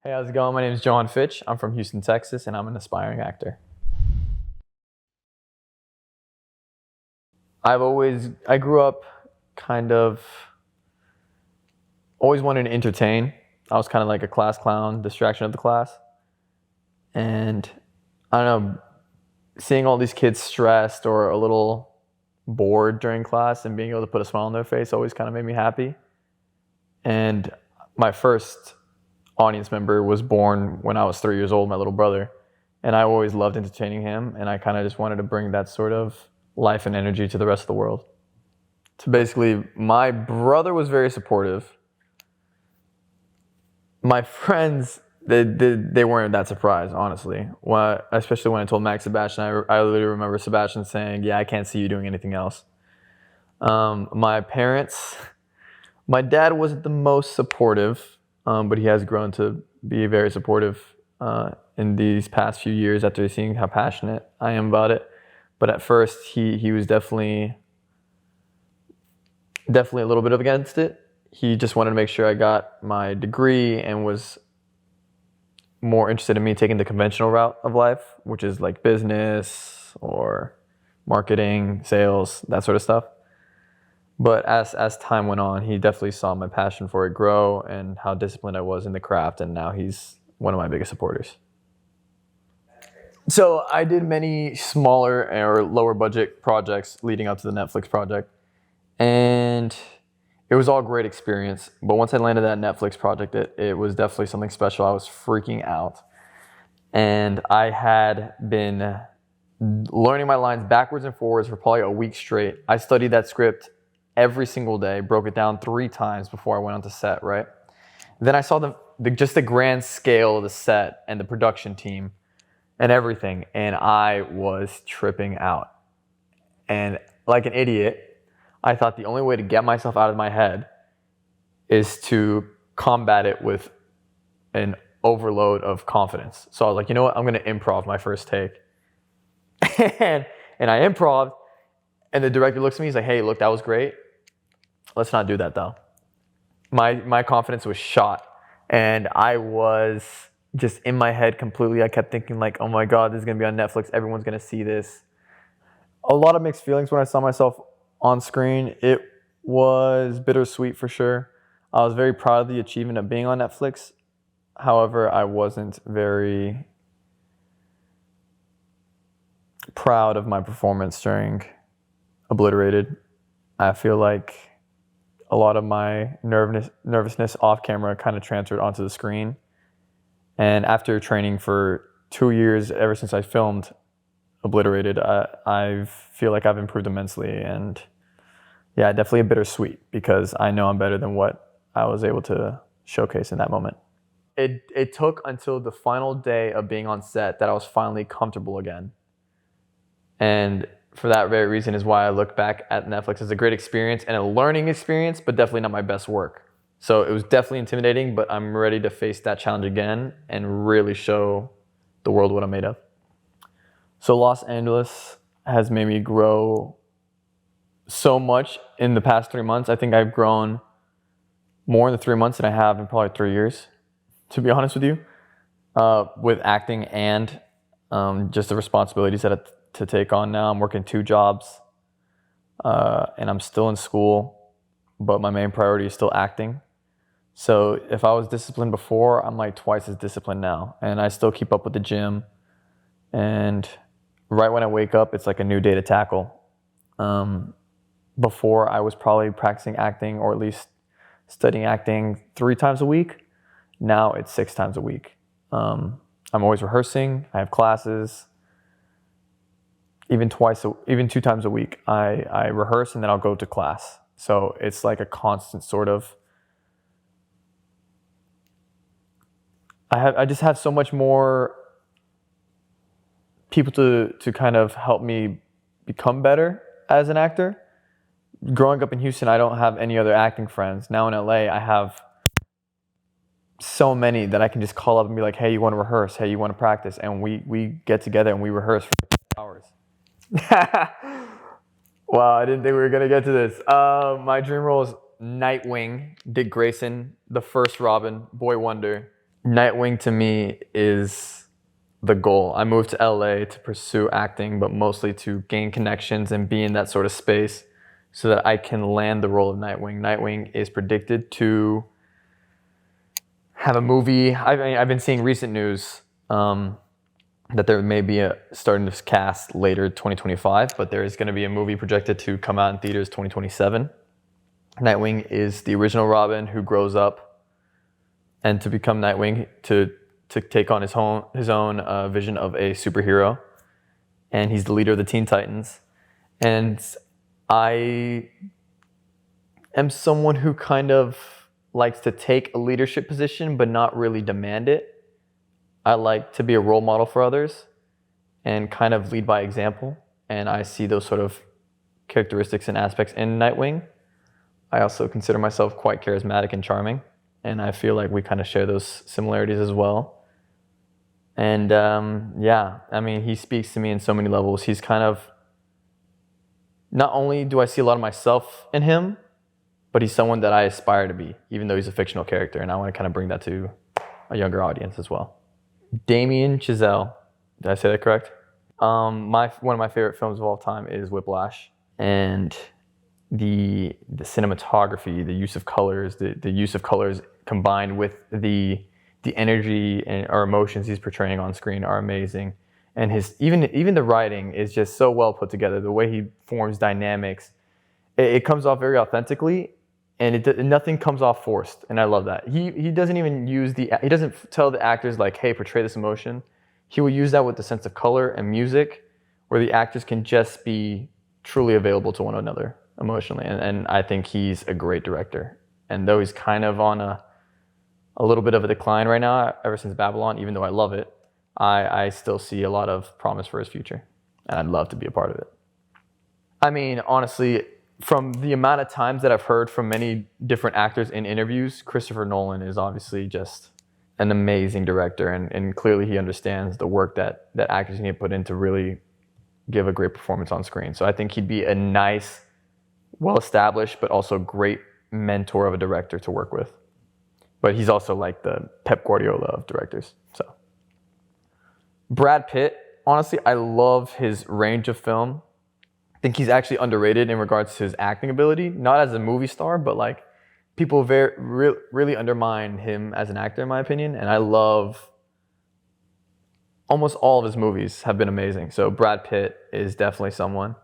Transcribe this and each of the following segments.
Hey, how's it going? My name is Johann Fitch. I'm from Houston, Texas, and I'm an aspiring actor. I grew up kind of always wanted to entertain. I was kind of like a class clown, distraction of the class. And I don't know, seeing all these kids stressed or a little bored during class and being able to put a smile on their face always kind of made me happy. And my first audience member was born when I was 3 years old, my little brother. And I always loved entertaining him, and I kind of just wanted to bring that sort of life and energy to the rest of the world. So basically, my brother was very supportive. My friends, they weren't that surprised, honestly. Especially when I told Max Sebastian, I literally remember Sebastian saying, "Yeah, I can't see you doing anything else." My parents, my dad wasn't the most supportive, but he has grown to be very supportive in these past few years after seeing how passionate I am about it. But at first, he was definitely a little bit against it. He just wanted to make sure I got my degree and was more interested in me taking the conventional route of life, which is like business or marketing, sales, that sort of stuff. But as time went on, he definitely saw my passion for it grow and how disciplined I was in the craft, and now he's one of my biggest supporters. So I did many smaller or lower budget projects leading up to the Netflix project, and it was all great experience. But once I landed that Netflix project, it was definitely something special. I was freaking out, and I had been learning my lines backwards and forwards for probably a week straight. I studied that script every single day, broke it down 3 times before I went onto set, right? Then I saw just the grand scale of the set and the production team and everything, and I was tripping out. And like an idiot, I thought the only way to get myself out of my head is to combat it with an overload of confidence. So I was like, you know what? I'm going to improv my first take. and I improved, and the director looks at me, he's like, hey, look, that was great. Let's not do that though. My confidence was shot, and I was just in my head completely. I kept thinking like, oh my God, this is gonna be on Netflix. Everyone's gonna see this. A lot of mixed feelings when I saw myself on screen. It was bittersweet for sure. I was very proud of the achievement of being on Netflix. However, I wasn't very proud of my performance during Obliterated. I feel like a lot of my nervousness off camera kind of transferred onto the screen. And after training for 2 years, ever since I filmed Obliterated, I feel like I've improved immensely. And yeah, definitely bittersweet because I know I'm better than what I was able to showcase in that moment. It took until the final day of being on set that I was finally comfortable again. And for that very reason is why I look back at Netflix as a great experience and a learning experience, but definitely not my best work. So it was definitely intimidating, but I'm ready to face that challenge again and really show the world what I'm made of. So Los Angeles has made me grow so much in the past 3 months. I think I've grown more in the 3 months than I have in probably 3 years, to be honest with you, with acting and just the responsibilities that to take on now. I'm working 2 jobs, and I'm still in school, but my main priority is still acting. So if I was disciplined before, I'm like twice as disciplined now, and I still keep up with the gym. And right when I wake up, it's like a new day to tackle. Before, I was probably practicing acting or at least studying acting 3 times a week. Now it's 6 times a week. I'm always rehearsing. I have classes. Even 2 times a week, I rehearse and then I'll go to class. So it's like a constant sort of. I just have so much more people to kind of help me become better as an actor. Growing up in Houston, I don't have any other acting friends. Now in LA, I have so many that I can just call up and be like, hey, you want to rehearse? Hey, you want to practice? And we get together and we rehearse for hours. Wow, I didn't think we were going to get to this. My dream role is Nightwing, Dick Grayson, the first Robin, Boy Wonder. Nightwing to me is the goal. I moved to LA to pursue acting, but mostly to gain connections and be in that sort of space so that I can land the role of Nightwing. Nightwing is predicted to have a movie. I've been seeing recent news that there may be starting to cast later 2025, but there is going to be a movie projected to come out in theaters 2027. Nightwing is the original Robin who grows up and to become Nightwing to take on his own vision of a superhero, and he's the leader of the Teen Titans. And I am someone who kind of likes to take a leadership position but not really demand it. I like to be a role model for others and kind of lead by example, and I see those sort of characteristics and aspects in Nightwing. I also consider myself quite charismatic and charming, and I feel like we kind of share those similarities as well. And yeah, I mean, he speaks to me in so many levels. He's kind of, not only do I see a lot of myself in him, but he's someone that I aspire to be, even though he's a fictional character. And I want to kind of bring that to a younger audience as well. Damien Chazelle, did I say that correct? One of my favorite films of all time is Whiplash. And the cinematography, the use of colors, the use of colors combined with the energy and or emotions he's portraying on screen are amazing. And his even the writing is just so well put together. The way he forms dynamics, it comes off very authentically, and nothing comes off forced. And I love that. He doesn't even he doesn't tell the actors like, hey, portray this emotion. He will use that with the sense of color and music, where the actors can just be truly available to one another emotionally. And I think he's a great director. And though he's kind of on a little bit of a decline right now ever since Babylon, even though I love it, I still see a lot of promise for his future, and I'd love to be a part of it. I mean, honestly, from the amount of times that I've heard from many different actors in interviews, Christopher Nolan is obviously just an amazing director, and clearly he understands the work that actors need to put in to really give a great performance on screen. So I think he'd be a nice, well-established, but also great mentor of a director to work with. But he's also like the Pep Guardiola of directors. So Brad Pitt, honestly, I love his range of film. I think he's actually underrated in regards to his acting ability, not as a movie star, but like people really undermine him as an actor, in my opinion. And I love almost all of his movies have been amazing. So Brad Pitt is definitely someone.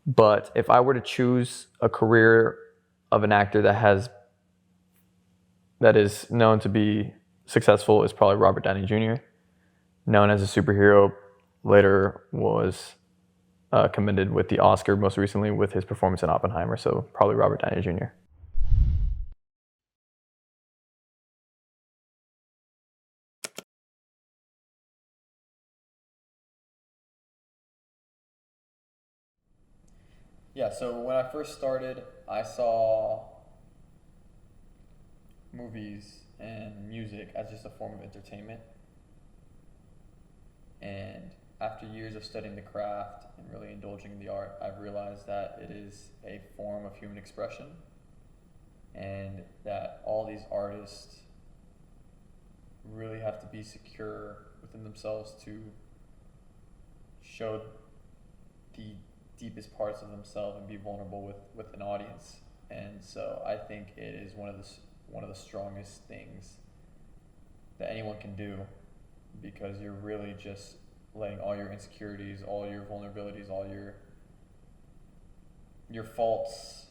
But if I were to choose a career of an actor that is known to be successful, is probably Robert Downey Jr., known as a superhero, later was commended with the Oscar most recently with his performance in Oppenheimer. So probably Robert Downey Jr. Yeah, so when I first started, I saw movies and music as just a form of entertainment. And after years of studying the craft and really indulging in the art, I've realized that it is a form of human expression, and that all these artists really have to be secure within themselves to show the deepest parts of themselves and be vulnerable with an audience. And so I think it is one of the strongest things that anyone can do, because you're really just letting all your insecurities, all your vulnerabilities, all your faults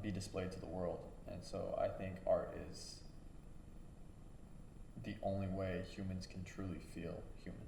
be displayed to the world. And so I think art is the only way humans can truly feel human.